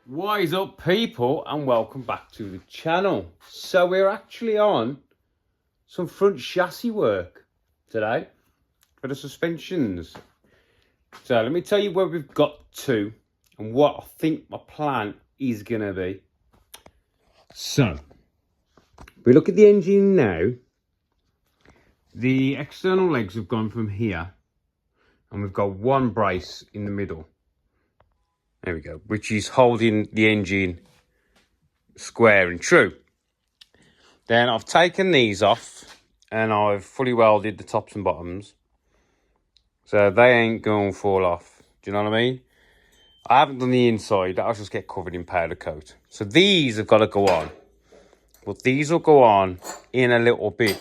What is up, people, and welcome back to the channel. So we're actually on some front chassis work today for the suspensions. So let me tell you where we've got to and what I think my plan is gonna be. So we look at the engine now. The external legs have gone from here, and we've got one brace in the middle. There we go, which is holding the engine square and true. Then I've taken these off and I've fully welded the tops and bottoms, so they ain't going to fall off. Do you know what I mean? I haven't done the inside, that'll just get covered in powder coat. So these have got to go on, but these will go on in a little bit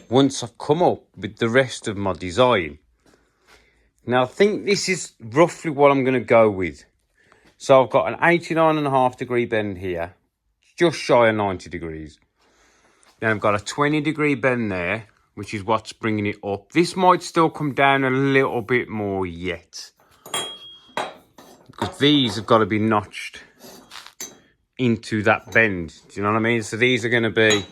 once I've come up with the rest of my design. Now I think this is roughly what I'm going to go with. So I've got an 89.5 degree bend here, just shy of 90 degrees. Then I've got a 20 degree bend there, which is what's bringing it up. This might still come down a little bit more yet, because these have got to be notched into that bend. Do you know what I mean? So these are going to be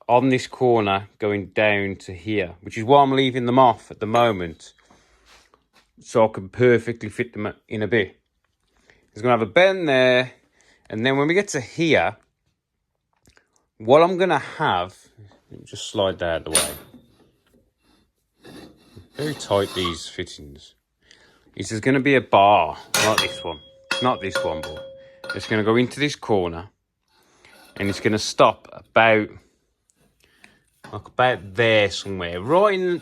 on this corner going down to here, which is why I'm leaving them off at the moment, so I can perfectly fit them in a bit. It's going to have a bend there, and then when we get to here, what I'm going to have, let me just slide that out of the way. Very tight, these fittings. Is there's going to be a bar, not this one, but it's going to go into this corner, and it's going to stop about there somewhere, right in,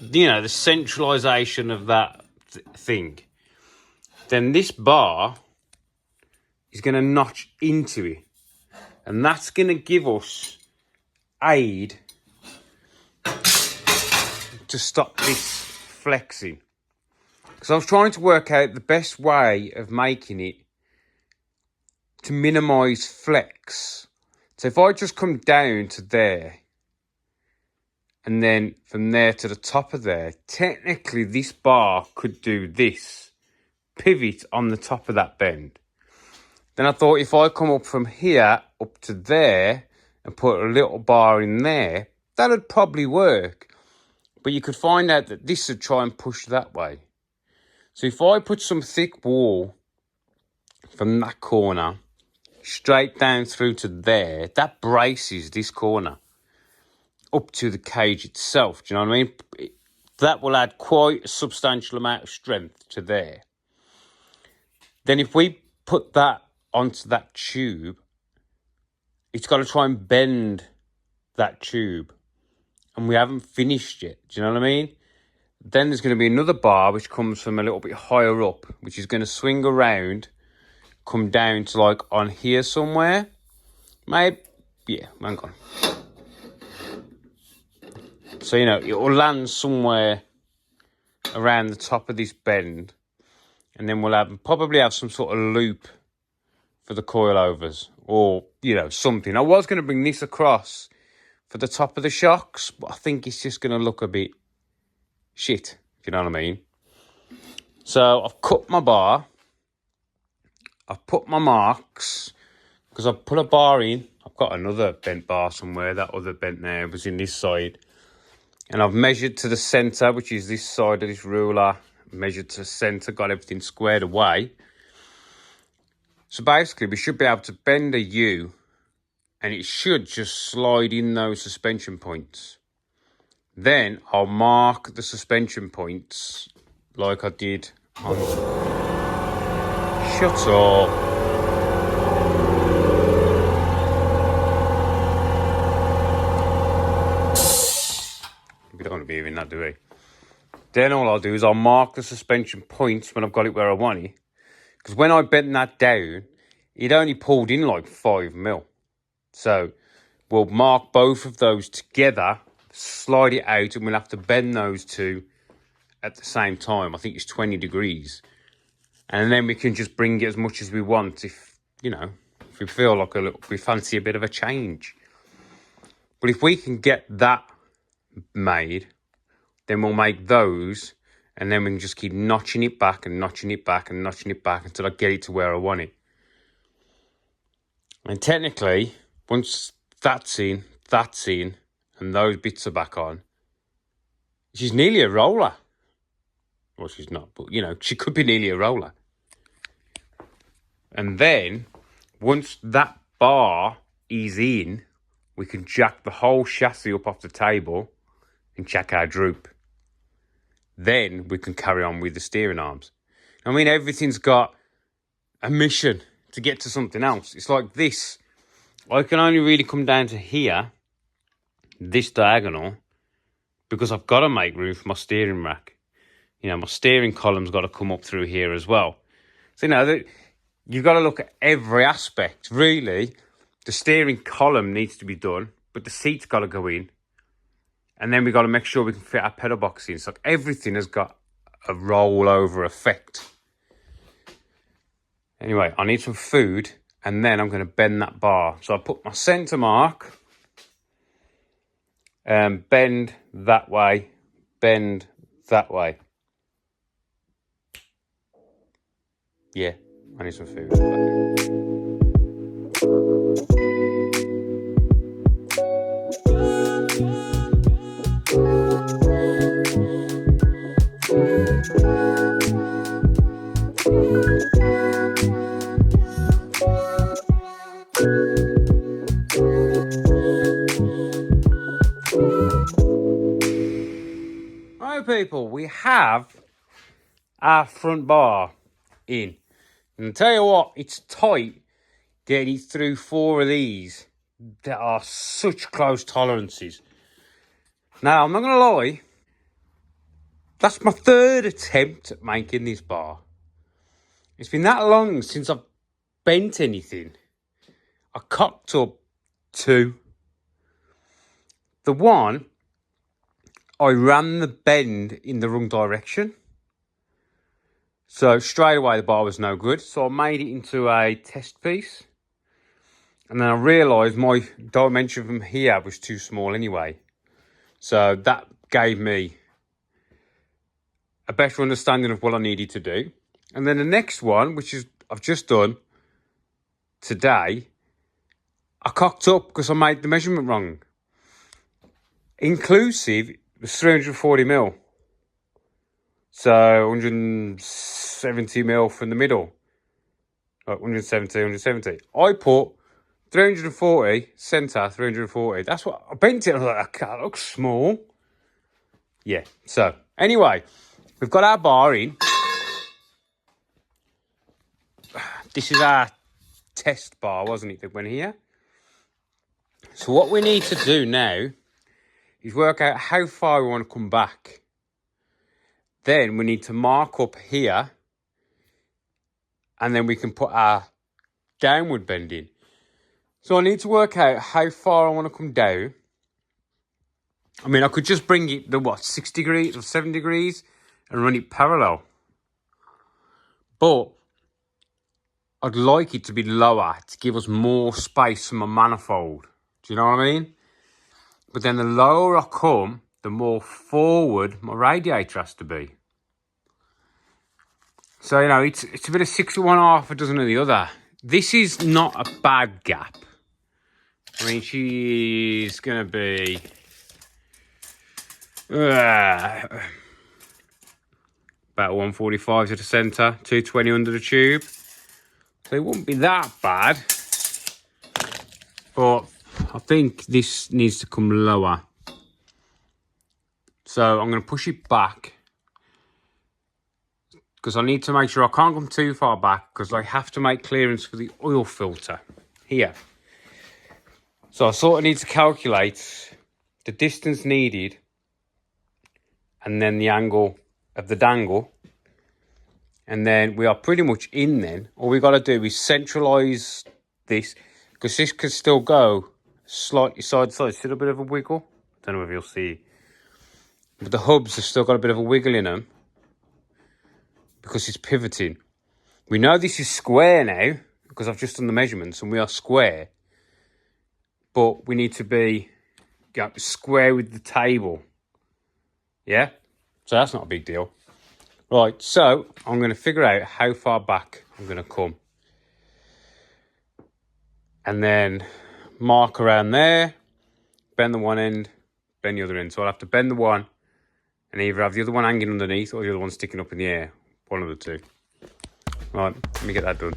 the centralisation of that thing. Then this bar is going to notch into it, and that's going to give us aid to stop this flexing. Because I was trying to work out the best way of making it to minimise flex. So if I just come down to there, and then from there to the top of there, technically this bar could do this pivot on the top of that bend. Then I thought if I come up from here up to there and put a little bar in there, that would probably work. But you could find out that this would try and push that way. So if I put some thick wall from that corner straight down through to there, that braces this corner up to the cage itself. Do you know what I mean? That will add quite a substantial amount of strength to there. Then if we put that onto that tube, it's got to try and bend that tube, and we haven't finished yet. Do you know what I mean? Then there's going to be another bar which comes from a little bit higher up, which is going to swing around, come down to like on here somewhere. Maybe, yeah, hang on. So, it will land somewhere around the top of this bend, and then we'll probably have some sort of loop for the coilovers, or, something. I was going to bring this across for the top of the shocks, but I think it's just going to look a bit shit, if you know what I mean. So I've cut my bar, I've put my marks, because I've put a bar in. I've got another bent bar somewhere. That other bent there was in this side. And I've measured to the centre, which is this side of this ruler. Measured to the centre, got everything squared away. So basically, we should be able to bend a U, and it should just slide in those suspension points. Then I'll mark the suspension points like I did on... Shut up. We don't want to be hearing that, do we? Then all I'll do is I'll mark the suspension points when I've got it where I want it. Because when I bent that down, it only pulled in like 5 mil. So we'll mark both of those together, slide it out, and we'll have to bend those two at the same time. I think it's 20 degrees. And then we can just bring it as much as we want if we feel like we fancy a bit of a change. But if we can get that made, then we'll make those, And then we can just keep notching it back and notching it back and notching it back until I get it to where I want it. And technically, once that's in, and those bits are back on, she's nearly a roller. Well, she's not, but, you know, she could be nearly a roller. And then, once that bar is in, we can jack the whole chassis up off the table and jack our droop. Then we can carry on with the steering arms. I mean, everything's got a mission to get to something else. It's like this. I can only really come down to here, this diagonal, because I've got to make room for my steering rack. You know, my steering column's got to come up through here as well. So, you know, you've got to look at every aspect. Really, the steering column needs to be done, but the seat's got to go in. And then we've got to make sure we can fit our pedal box in. So everything has got a rollover effect. Anyway, I need some food, and then I'm going to bend that bar. So I put my centre mark, bend that way, bend that way. Yeah, I need some food. Right, people, we have our front bar in. And I'll tell you what, it's tight getting through 4 of these that are such close tolerances. Now, I'm not going to lie, that's my 3rd attempt at making this bar. It's been that long since I've bent anything. I cocked up 2. The one, I ran the bend in the wrong direction. So straight away the bar was no good. So I made it into a test piece. And then I realised my dimension from here was too small anyway. So that gave me a better understanding of what I needed to do. And then the next one, which is I've just done today, I cocked up because I made the measurement wrong. Inclusive, it was 340 mil. So 170 mil from the middle. 170. I put 340, centre 340. That's what I bent it. I was like, okay, that looks small. Yeah. So anyway, we've got our bar in. This is our test bar, wasn't it, that went here? So what we need to do now is work out how far we want to come back. Then we need to mark up here, and then we can put our downward bend in. So I need to work out how far I want to come down. I mean, I could just bring it to 6 degrees or 7 degrees and run it parallel. But I'd like it to be lower to give us more space for my manifold. Do you know what I mean? But then the lower I come, the more forward my radiator has to be. So, you know, it's a bit of 6 of one, half a dozen of the other. This is not a bad gap. I mean, she's going to be about 145 to the centre, 220 under the tube. So it wouldn't be that bad. But I think this needs to come lower. So I'm going to push it back, because I need to make sure I can't come too far back, because I have to make clearance for the oil filter here. So I sort of need to calculate the distance needed and then the angle of the dangle. And then we are pretty much in then. All we got to do is centralise this, because this could still go slightly side to side. See a bit of a wiggle? I don't know if you'll see. But the hubs have still got a bit of a wiggle in them because it's pivoting. We know this is square now because I've just done the measurements and we are square. But we need to be square with the table. Yeah? So that's not a big deal. Right, so I'm going to figure out how far back I'm going to come. And then mark around there, bend the one end, bend the other end. So I'll have to bend the one and either have the other one hanging underneath or the other one sticking up in the air. One of the two. Right, let me get that done.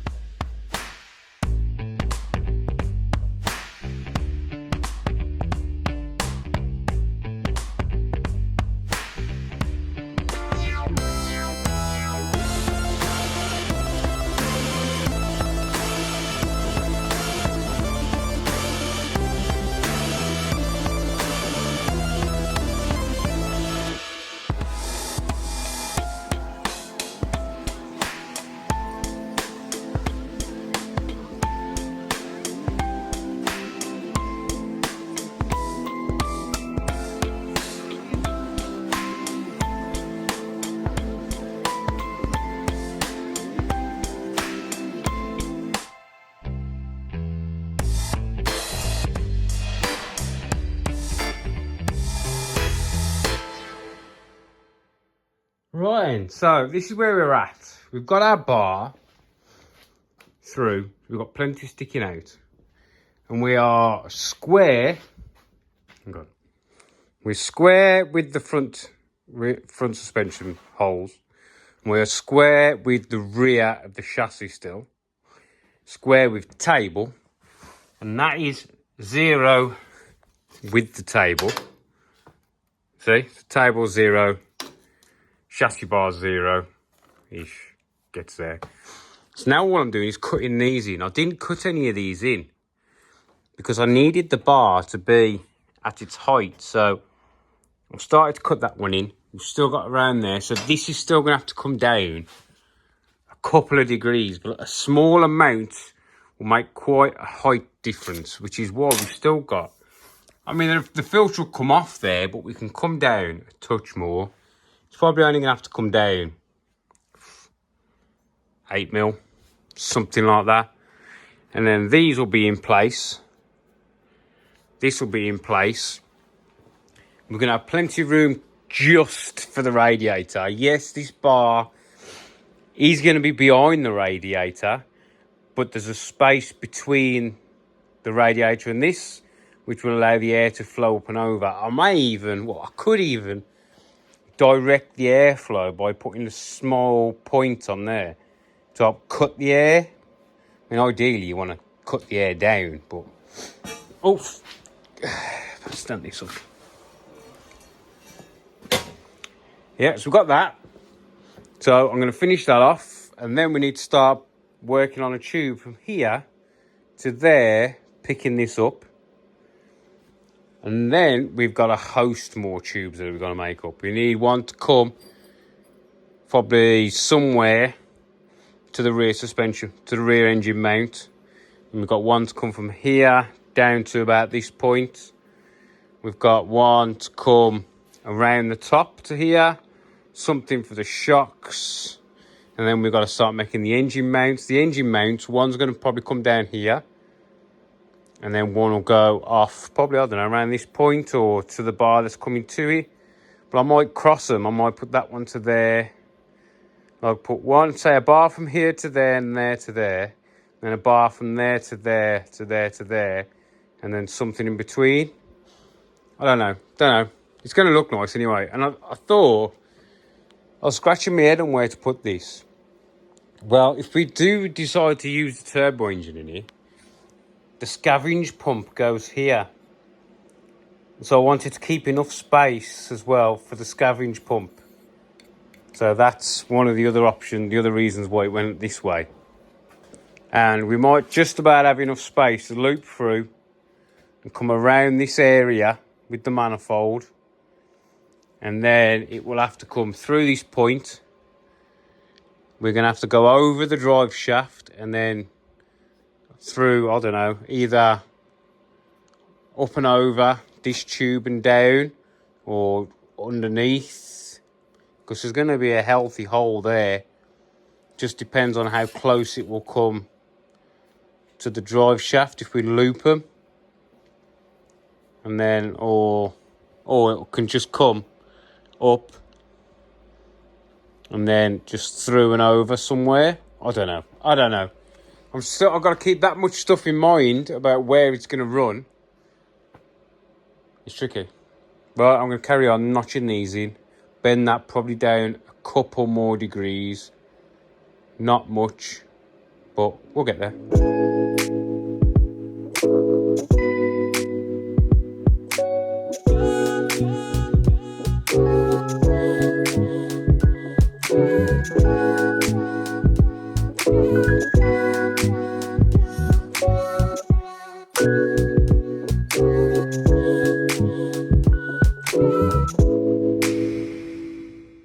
Right, so this is where we're at. We've got our bar through. We've got plenty sticking out. And we are square. Hang on. We're square with the front suspension holes. And we're square with the rear of the chassis still. Square with table. And that is 0 with the table. See? Table 0. Chassis bar 0-ish. Gets there. So now all I'm doing is cutting these in. I didn't cut any of these in because I needed the bar to be at its height. So I've started to cut that one in. We've still got around there. So this is still going to have to come down a couple of degrees. But a small amount will make quite a height difference, which is why we've still got... I mean, the filter will come off there, but we can come down a touch more. It's probably only going to have to come down 8mm, something like that. And then these will be in place. This will be in place. We're going to have plenty of room just for the radiator. Yes, this bar is going to be behind the radiator, but there's a space between the radiator and this, which will allow the air to flow up and over. I may even, well, I could even direct the airflow by putting a small point on there to help cut the air. I mean, ideally you want to cut the air down, but let's stand this up. Yeah, so we've got that. So I'm going to finish that off, and then we need to start working on a tube from here to there, picking this up. And then we've got a host more tubes that we've got to make up. We need one to come probably somewhere to the rear suspension, to the rear engine mount. And we've got one to come from here down to about this point. We've got one to come around the top to here, something for the shocks. And then we've got to start making the engine mounts. The engine mounts, one's going to probably come down here. And then one will go off, probably, I don't know, around this point or to the bar that's coming to it. But I might cross them. I might put that one to there. I'll put one, say a bar from here to there and there to there. Then a bar from there to there, to there to there. And then something in between. I don't know. It's going to look nice anyway. And I thought, I was scratching my head on where to put this. Well, if we do decide to use the turbo engine in here, the scavenge pump goes here. So I wanted to keep enough space as well for the scavenge pump. So that's one of the other options, the other reasons why it went this way. And we might just about have enough space to loop through and come around this area with the manifold. And then it will have to come through this point. We're going to have to go over the drive shaft and then through, I don't know, either up and over this tube and down or underneath, because there's going to be a healthy hole there. Just depends on how close it will come to the drive shaft if we loop them. And then, or it can just come up and then just through and over somewhere. I don't know. I've got to keep that much stuff in mind about where it's going to run. It's tricky. But I'm going to carry on notching these in. Bend that probably down a couple more degrees. Not much, but we'll get there.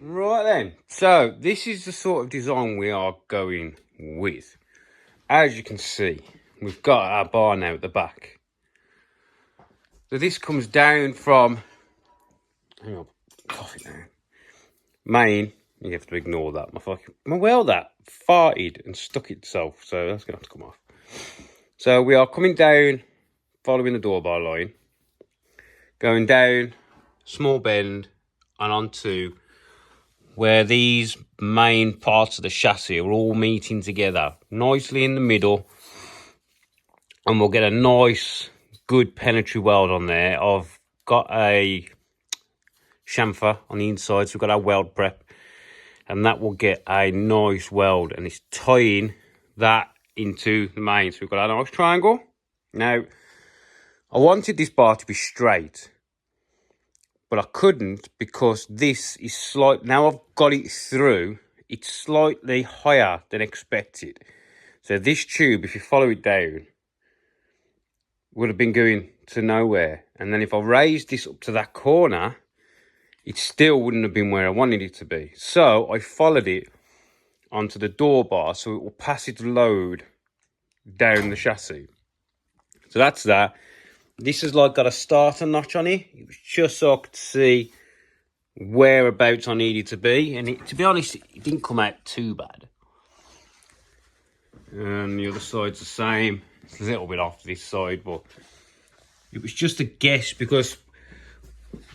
Right then, so this is the sort of design we are going with. As you can see, we've got our bar now at the back. So this comes down from, hang on, cough it down. Main, you have to ignore that. My welder farted and stuck itself, so that's gonna have to come off. So we are coming down, following the door bar line, going down, small bend, and onto where these main parts of the chassis are all meeting together nicely in the middle, and we'll get a nice, good penetratory weld on there. I've got a chamfer on the inside, so we've got our weld prep, and that will get a nice weld, and it's tying that into the main. So we've got a nice triangle. Now, I wanted this bar to be straight, but I couldn't because this is slight. Now I've got it through, it's slightly higher than expected. So this tube, if you follow it down, would have been going to nowhere. And then if I raised this up to that corner, it still wouldn't have been where I wanted it to be. So I followed it onto the door bar so it will pass its load down the chassis. So that's that. This has like got a starter notch on it. It was just so I could see whereabouts I needed to be. And to be honest, it didn't come out too bad. And the other side's the same. It's a little bit off this side, but it was just a guess because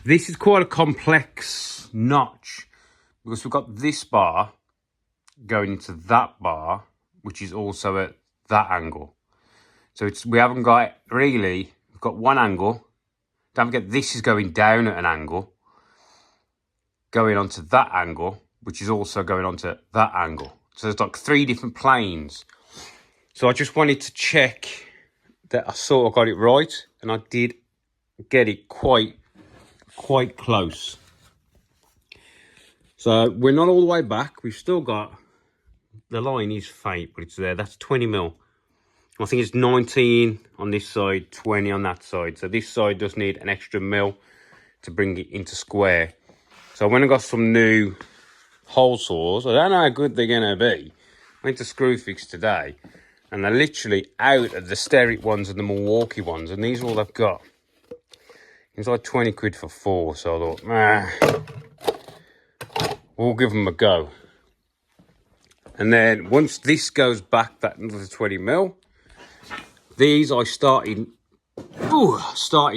this is quite a complex notch. Because we've got this bar going into that bar, which is also at that angle. So we haven't got really, we've got one angle. Don't forget this is going down at an angle, going onto that angle, which is also going onto that angle. So there's like 3 different planes. So I just wanted to check that I sort of got it right, and I did get it quite close. So we're not all the way back. We've still got, the line is faint, but it's there. That's 20 mil. I think it's 19 on this side, 20 on that side. So this side does need an extra mil to bring it into square. So I went and got some new hole saws. I don't know how good they're going to be. I went to Screwfix today, and they're literally out of the Steric ones and the Milwaukee ones, and these are all I've got. It's like 20 quid for 4, so I thought, we'll give them a go. And then once this goes back that another 20 mil, these I started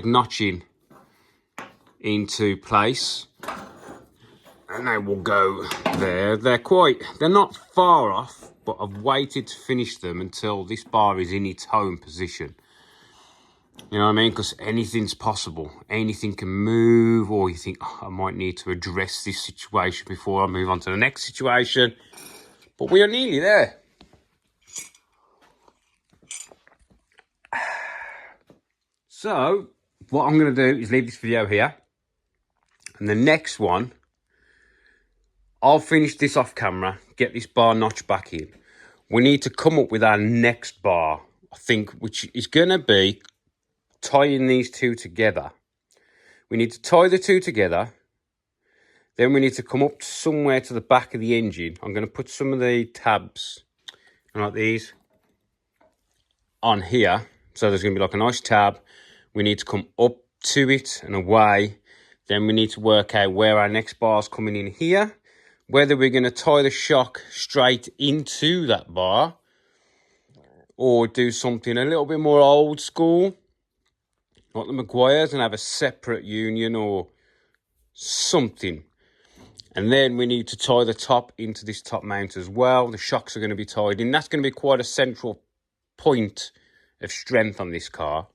notching into place, and they will go there. They're not far off, but I've waited to finish them until this bar is in its home position. You know what I mean? Because anything's possible. Anything can move, or you think, I might need to address this situation before I move on to the next situation. But we are nearly there. So, what I'm going to do is leave this video here. And the next one, I'll finish this off camera, get this bar notch back in. We need to come up with our next bar, I think, which is going to be tying these two together. We need to tie the two together. Then we need to come up somewhere to the back of the engine. I'm going to put some of the tabs, like these, on here. So there's going to be like a nice tab. We need to come up to it and away. Then we need to work out where our next bar is coming in here. Whether we're going to tie the shock straight into that bar, or do something a little bit more old school, like the Maguires, and have a separate union or something. And then we need to tie the top into this top mount as well. The shocks are going to be tied in. That's going to be quite a central point of strength on this car.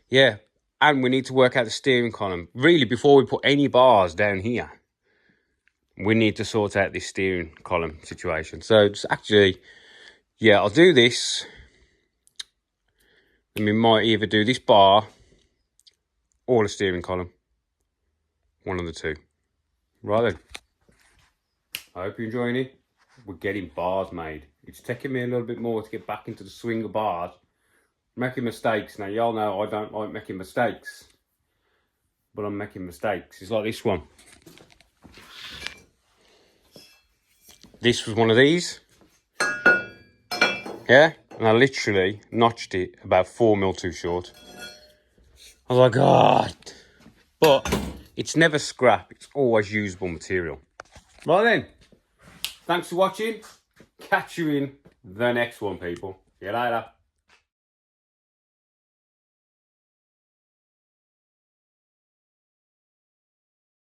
Yeah, and we need to work out the steering column. Really, before we put any bars down here, we need to sort out this steering column situation. So it's actually, yeah, I'll do this. And we might either do this bar or the steering column. One of the two. Right then. I hope you're enjoying it. We're getting bars made. It's taking me a little bit more to get back into the swing of bars. Making mistakes. Now, y'all know I don't like making mistakes. But I'm making mistakes. It's like this one. This was one of these. Yeah? And I literally notched it about 4mm too short. I was like, God. But it's never scrap. It's always usable material. Right then. Thanks for watching. Catch you in the next one, people. See you later.